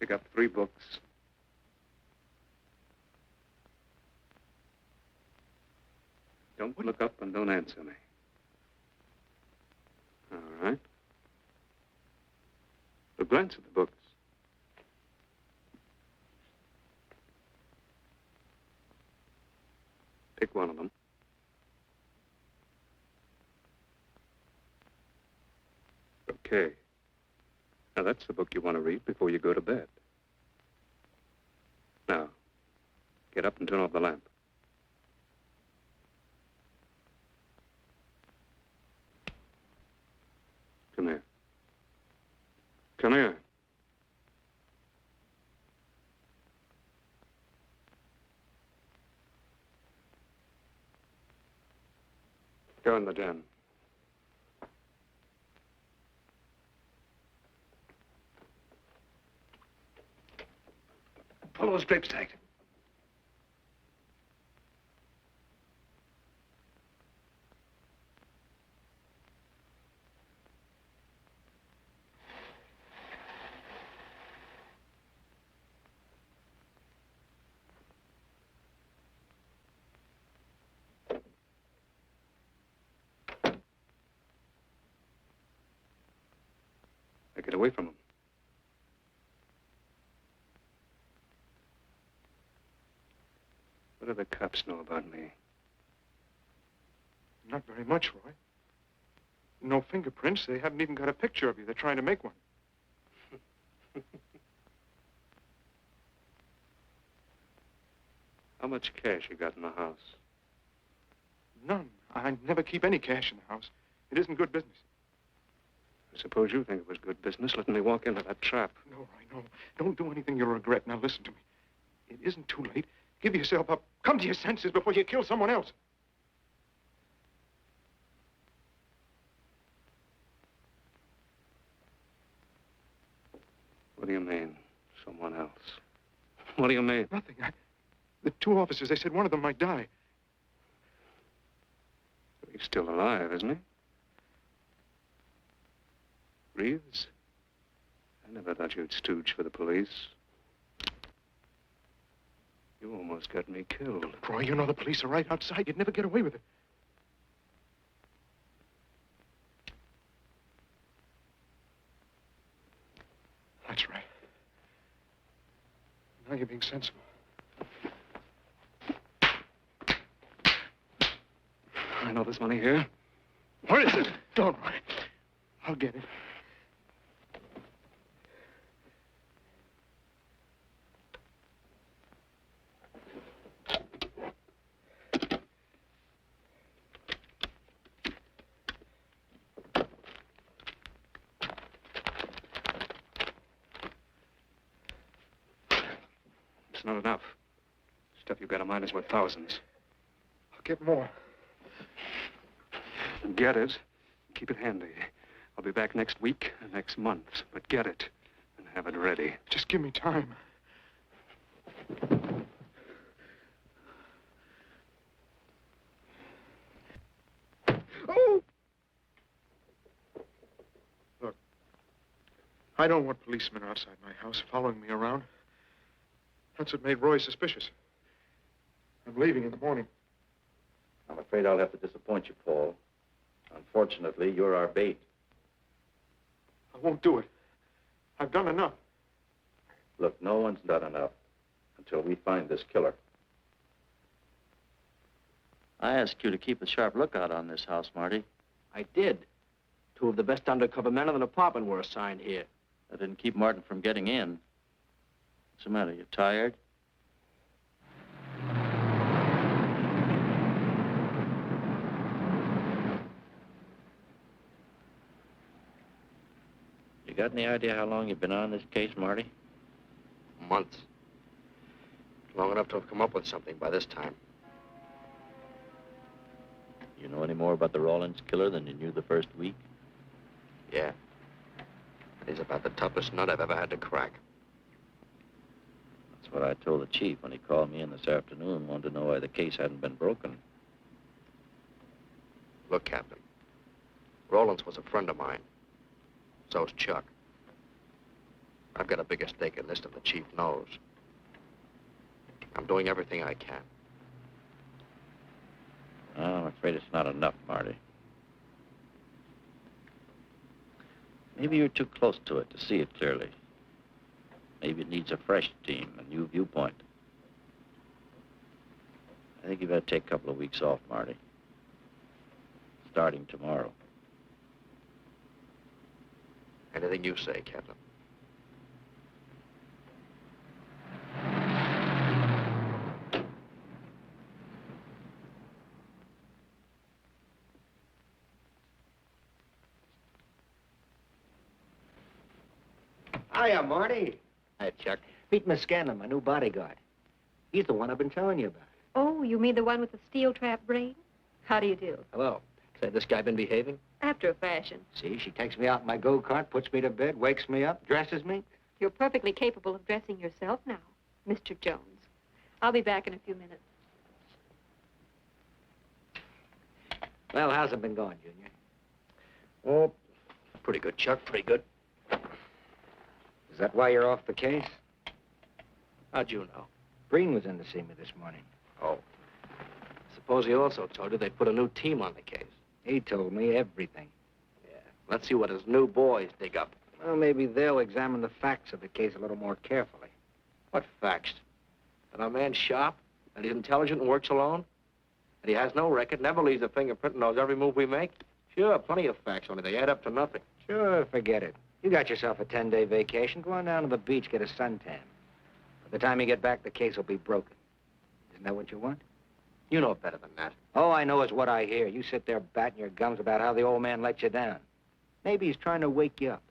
Pick up 3 books. Don't look up and don't answer me. All right. But glance at the books. Pick one of them. Okay. Now, that's the book you want to read before you go to bed. Now, get up and turn off the lamp. Come here. Come here. Go in the den. Pull those drapes tight. Now get away from him. What do the cops know about me? Not very much, Roy. No fingerprints. They haven't even got a picture of you. They're trying to make one. How much cash you got in the house? None. I never keep any cash in the house. It isn't good business. I suppose you think it was good business letting me walk into that trap. No, Roy, no. Don't do anything you'll regret. Now listen to me. It isn't too late. Give yourself up. Come to your senses before you kill someone else. What do you mean, someone else? What do you mean? Nothing. The two officers, they said one of them might die. He's still alive, isn't he? Reeves? I never thought you'd stooge for the police. You almost got me killed. Roy, you know the police are right outside. You'd never get away with it. That's right. Now you're being sensible. I know there's money here. Where is it? Don't, Roy. I'll get it. It's not enough. Stuff you've got in mind is worth thousands. I'll get more. Get it. Keep it handy. I'll be back next week, next month. But get it and have it ready. Just give me time. Oh! Look, I don't want policemen outside my house following me around. That's what made Roy suspicious. I'm leaving in the morning. I'm afraid I'll have to disappoint you, Paul. Unfortunately, you're our bait. I won't do it. I've done enough. Look, no one's done enough until we find this killer. I asked you to keep a sharp lookout on this house, Marty. I did. Two of the best undercover men in the department were assigned here. That didn't keep Martin from getting in. What's the matter? You tired? You got any idea how long you've been on this case, Marty? Months. Long enough to have come up with something by this time. You know any more about the Rawlins killer than you knew the first week? Yeah. And he's about the toughest nut I've ever had to crack. That's what I told the chief when he called me in this afternoon and wanted to know why the case hadn't been broken. Look, Captain. Rawlins was a friend of mine. So's Chuck. I've got a bigger stake in this than the chief knows. I'm doing everything I can. Oh, I'm afraid it's not enough, Marty. Maybe you're too close to it to see it clearly. Maybe it needs a fresh team, a new viewpoint. I think you better take a couple of weeks off, Marty. Starting tomorrow. Anything you say, Captain. Hiya, Marty. Hi, Chuck. Meet Miss Scanlon, my new bodyguard. He's the one I've been telling you about. Oh, you mean the one with the steel trap brain? How do you do? Hello. Say, this guy been behaving? After a fashion. See, she takes me out in my go-kart, puts me to bed, wakes me up, dresses me. You're perfectly capable of dressing yourself now, Mr. Jones. I'll be back in a few minutes. Well, how's it been going, Junior? Oh, pretty good, Chuck, pretty good. Is that why you're off the case? How'd you know? Breen was in to see me this morning. Oh. Suppose he also told you they put a new team on the case. He told me everything. Yeah. Let's see what his new boys dig up. Well, maybe they'll examine the facts of the case a little more carefully. What facts? That our man's sharp, that he's intelligent and works alone, that he has no record, never leaves a fingerprint and knows every move we make? Sure, plenty of facts, only they add up to nothing. Sure, forget it. You got yourself a 10-day vacation. Go on down to the beach, get a suntan. By the time you get back, the case will be broken. Isn't that what you want? You know better than that. All I know is what I hear. You sit there batting your gums about how the old man let you down. Maybe he's trying to wake you up.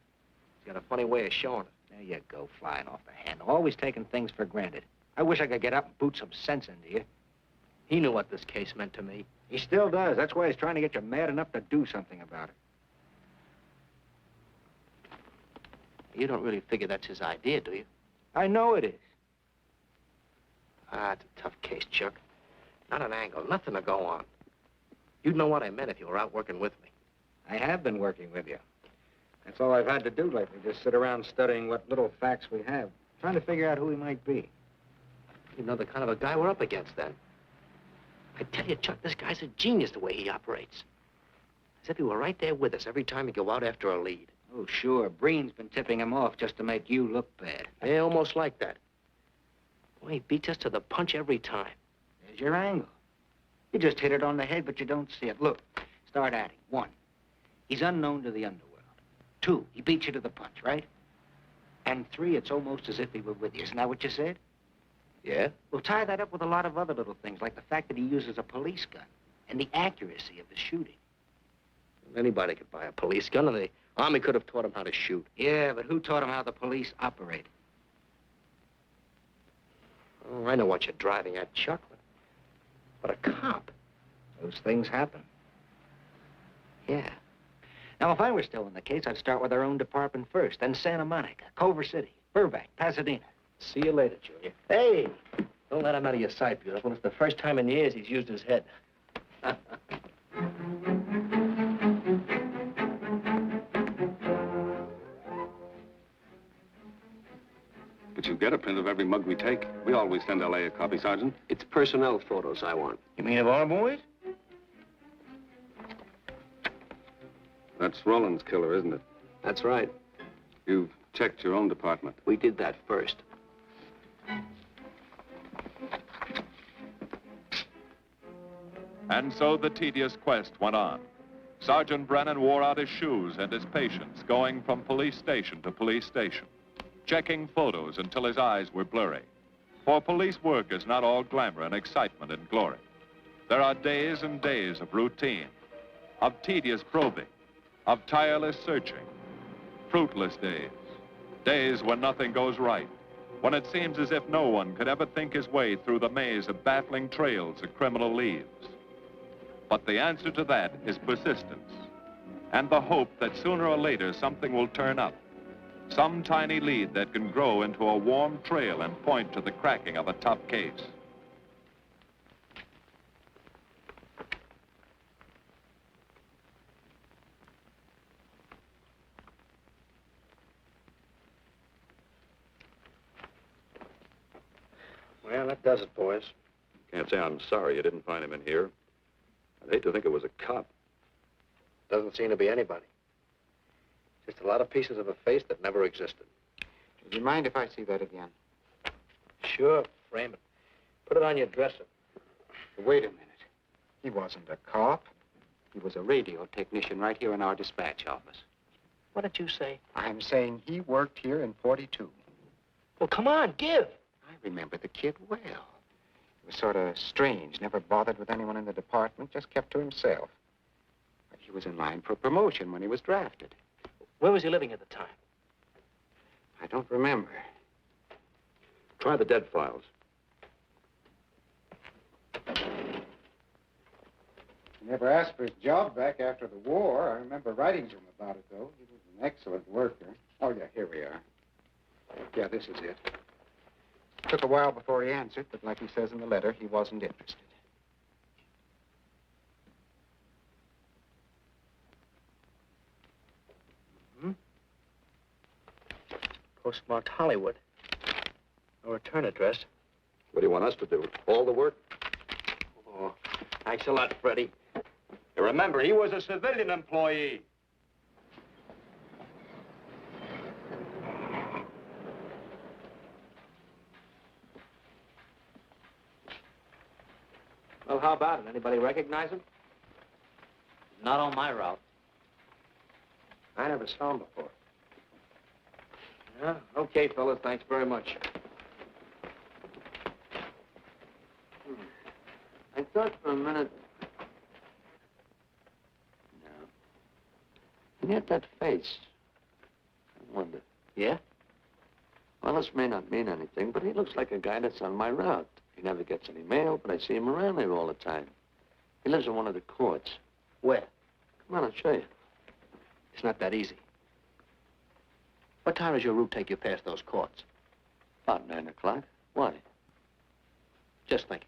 He's got a funny way of showing it. There you go, flying off the handle. Always taking things for granted. I wish I could get up and boot some sense into you. He knew what this case meant to me. He still does. That's why he's trying to get you mad enough to do something about it. You don't really figure that's his idea, do you? I know it is. Ah, it's a tough case, Chuck. Not an angle, nothing to go on. You'd know what I meant if you were out working with me. I have been working with you. That's all I've had to do lately, just sit around studying what little facts we have, trying to figure out who he might be. You know the kind of a guy we're up against, then. I tell you, Chuck, this guy's a genius the way he operates. As if he were right there with us every time we go out after a lead. Oh, sure. Breen's been tipping him off just to make you look bad. Yeah, almost like that. Well, he beats us to the punch every time. There's your angle. You just hit it on the head, but you don't see it. Look, start adding. 1, he's unknown to the underworld. 2, he beats you to the punch, right? And 3, it's almost as if he were with you. Isn't that what you said? Yeah? Well, tie that up with a lot of other little things, like the fact that he uses a police gun and the accuracy of his shooting. Anybody could buy a police gun, and the Army could have taught him how to shoot. Yeah, but who taught him how the police operate? Oh, I know what you're driving at, Chuck. But a cop. Those things happen. Yeah. Now, if I were still in the case, I'd start with our own department first, then Santa Monica, Culver City, Burbank, Pasadena. See you later, Junior. Hey! Don't let him out of your sight, beautiful. It's the first time in years he's used his head. But you get a print of every mug we take. We always send L.A. a copy, Sergeant. It's personnel photos I want. You mean of our boys? That's Roland's killer, isn't it? That's right. You've checked your own department. We did that first. And so the tedious quest went on. Sergeant Brennan wore out his shoes and his patience, going from police station to police station, checking photos until his eyes were blurry. For police work is not all glamour and excitement and glory. There are days and days of routine, of tedious probing, of tireless searching, fruitless days, days when nothing goes right, when it seems as if no one could ever think his way through the maze of baffling trails a criminal leaves. But the answer to that is persistence, and the hope that sooner or later something will turn up, some tiny lead that can grow into a warm trail and point to the cracking of a tough case. Well, that does it, boys. Can't say I'm sorry you didn't find him in here. I'd hate to think it was a cop. Doesn't seem to be anybody. Just a lot of pieces of a face that never existed. Do you mind if I see that again? Sure, frame it. Put it on your dresser. Wait a minute. He wasn't a cop. He was a radio technician right here in our dispatch office. What did you say? I'm saying he worked here in 42. Well, come on, give. I remember the kid well. He was sort of strange, never bothered with anyone in the department, just kept to himself. But he was in line for promotion when he was drafted. Where was he living at the time? I don't remember. Try the dead files. He never asked for his job back after the war. I remember writing to him about it, though. He was an excellent worker. Oh, yeah, here we are. Yeah, this is it. Took a while before he answered, but like he says in the letter, he wasn't interested. Postmarked Hollywood. No return address. What do you want us to do? All the work? Oh, thanks a lot, Freddie. You remember, he was a civilian employee. Well, how about it? Anybody recognize him? Not on my route. I never saw him before. Yeah, okay, fellas, thanks very much. I thought for a minute... No. And yet that face. I wonder. Yeah? Well, this may not mean anything, but he looks like a guy that's on my route. He never gets any mail, but I see him around here all the time. He lives in one of the courts. Where? Come on, I'll show you. It's not that easy. What time does your route take you past those courts? About 9 o'clock. Why? Just thinking.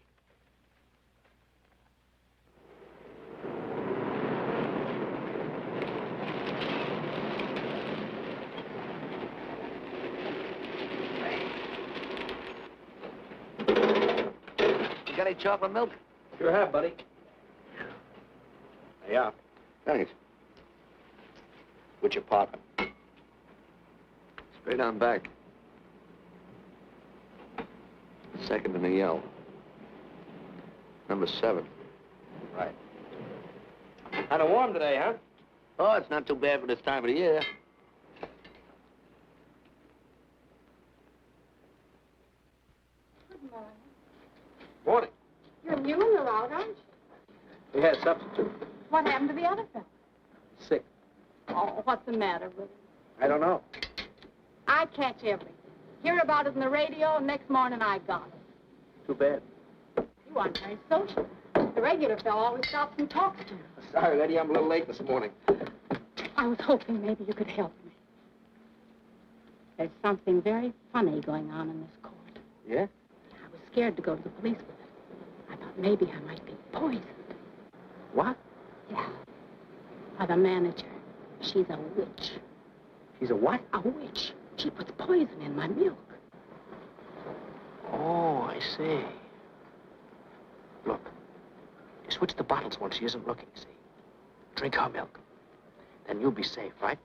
You got any chocolate milk? Sure have, buddy. Yeah. Thanks. Which apartment? Straight on back. Second in the yell. Number 7. Right. Kind of warm today, huh? Oh, it's not too bad for this time of the year. Good morning. Morning. You're new in the route, aren't you? We had substitute. What happened to the other fellow? Sick. Oh, what's the matter with him? I don't know. I catch everything. Hear about it on the radio, and next morning I got it. Too bad. You aren't very social. The regular fellow always stops and talks to you. Sorry, lady, I'm a little late this morning. I was hoping maybe you could help me. There's something very funny going on in this court. Yeah? I was scared to go to the police with it. I thought maybe I might be poisoned. What? Yeah. By the manager. She's a witch. She's a what? A witch. She puts poison in my milk. Oh, I see. Look, you switch the bottles when she isn't looking, see? Drink her milk. Then you'll be safe, right?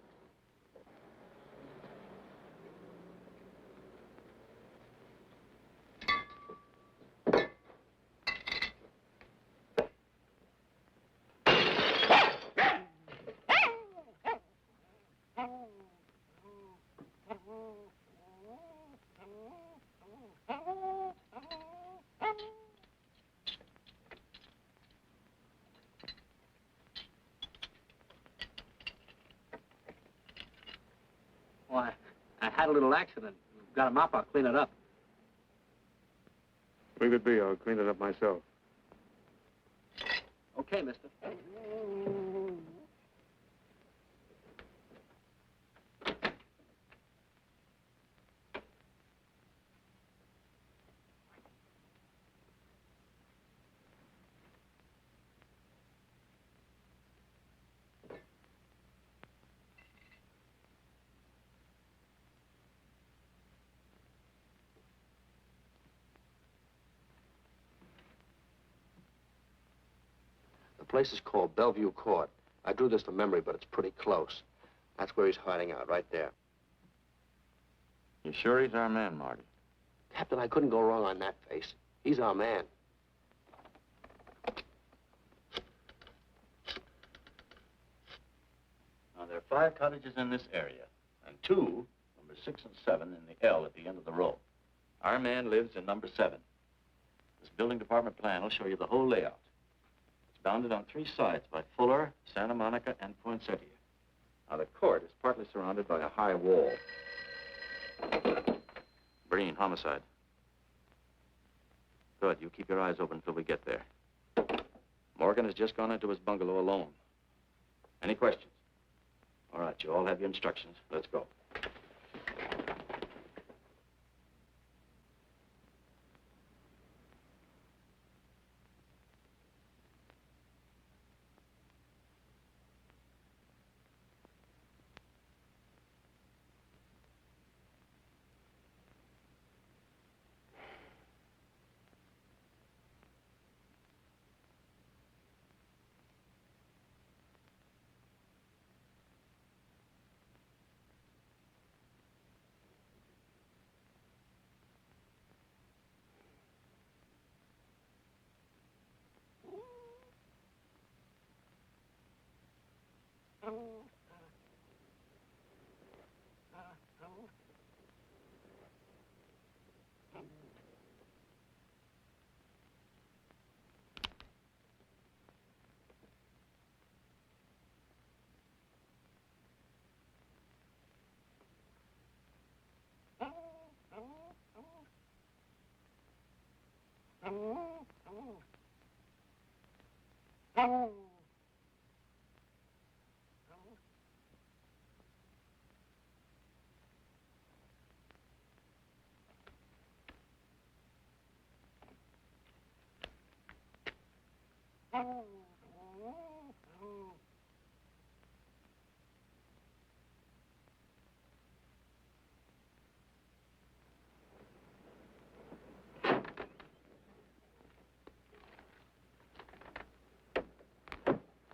Why, I had a little accident. Got a mop, I'll clean it up. Leave it be. I'll clean it up myself. Okay, mister. The place is called Bellevue Court. I drew this from memory, but it's pretty close. That's where he's hiding out, right there. You sure he's our man, Marty? Captain, I couldn't go wrong on that face. He's our man. Now, there are 5 cottages in this area, and 2, number 6 and 7, in the L at the end of the row. Our man lives in number 7. This building department plan will show you the whole layout. It's bounded on 3 sides by Fuller, Santa Monica, and Poinsettia. Now, the court is partly surrounded by a high wall. Breen, homicide. Good. You keep your eyes open until we get there. Morgan has just gone into his bungalow alone. Any questions? All right, you all have your instructions. Let's go.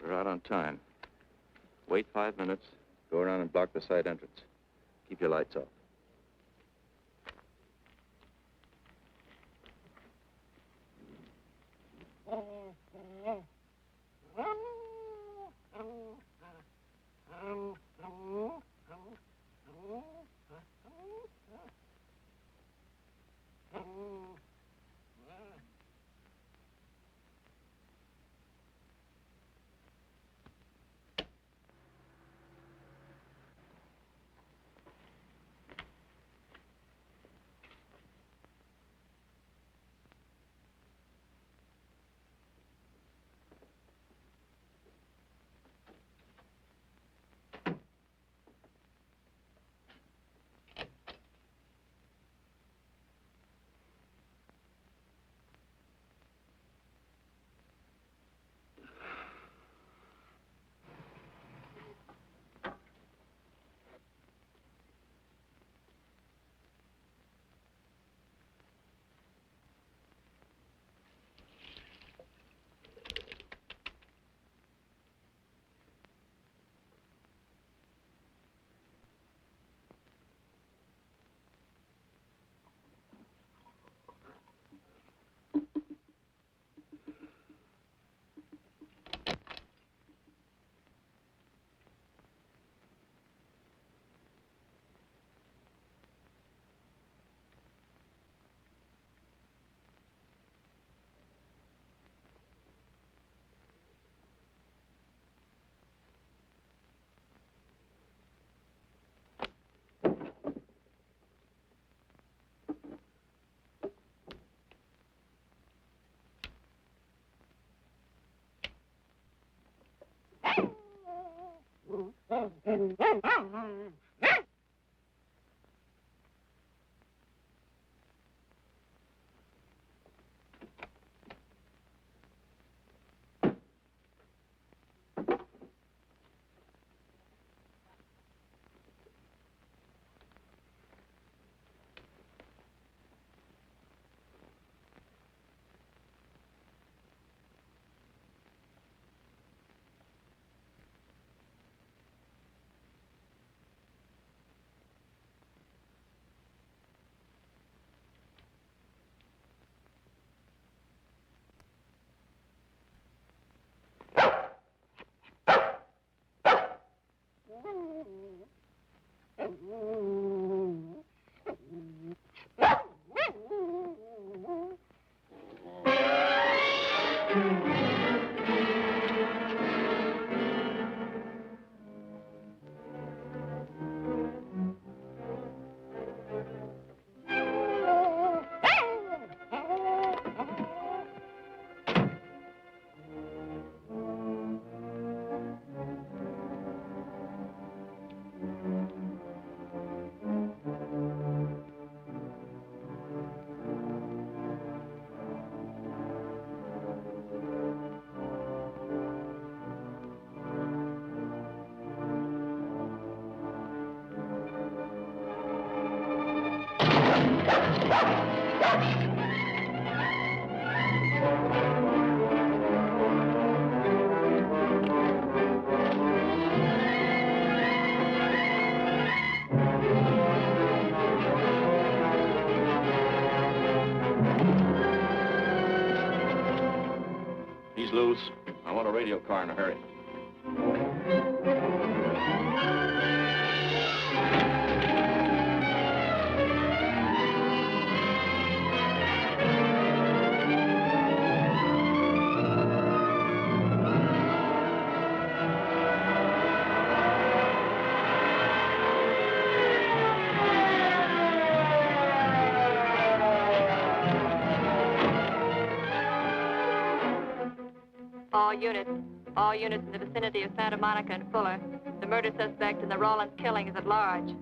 We're out on time. Wait 5 minutes. Go around and block the side entrance. Keep your lights off. He's loose. I want a radio car in a hurry. All units in the vicinity of Santa Monica and Fuller. The murder suspect in the Rawlins killing is at large.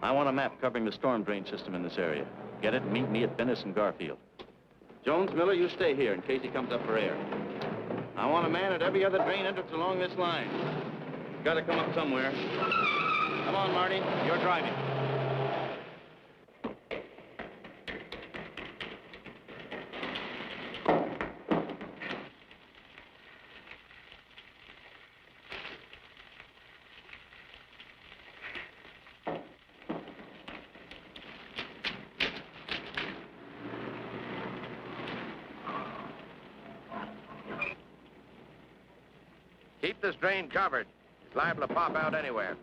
I want a map covering the storm drain system in this area. Get it and meet me at Bennis and Garfield. Jones, Miller, you stay here in case he comes up for air. I want a man at every other drain entrance along this line. Got to come up somewhere. Come on, Marty. You're driving. Keep this drain covered. It's liable to pop out anywhere.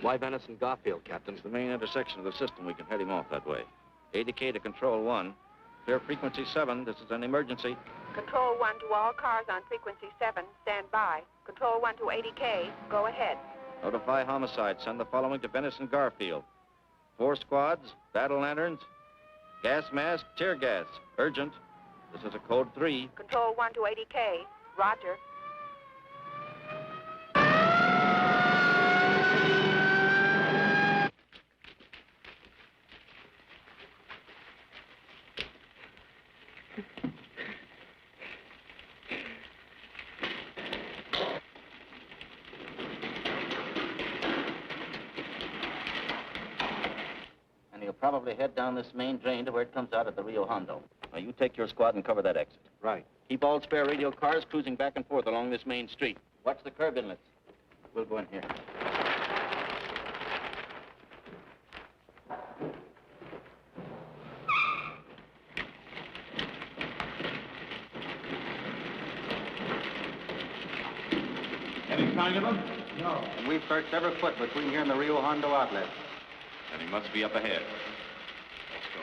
Why Venice and Garfield, Captain? It's the main intersection of the system. We can head him off that way. ADK to Control 1. Clear frequency 7. This is an emergency. Control 1 to all cars on frequency 7. Stand by. Control 1 to ADK. Go ahead. Notify homicide. Send the following to Bennis and Garfield. 4 squads, battle lanterns, gas mask, tear gas. Urgent. This is a code 3. Control 1 to ADK. Roger. Probably head down this main drain to where it comes out at the Rio Hondo. Now, you take your squad and cover that exit. Right. Keep all spare radio cars cruising back and forth along this main street. Watch the curb inlets. We'll go in here. Any sign of him? No. And we've searched every foot between here and the Rio Hondo outlet. And he must be up ahead. Let's go.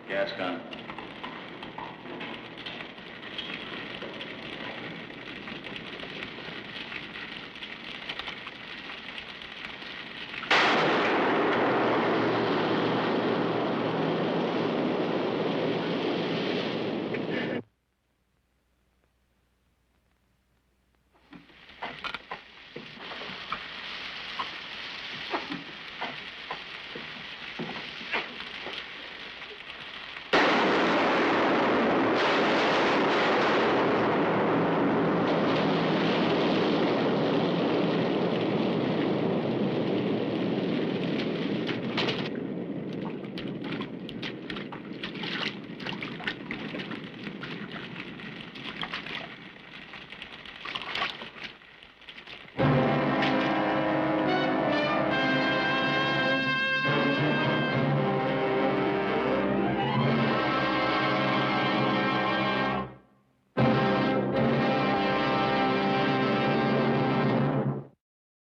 Gas gun.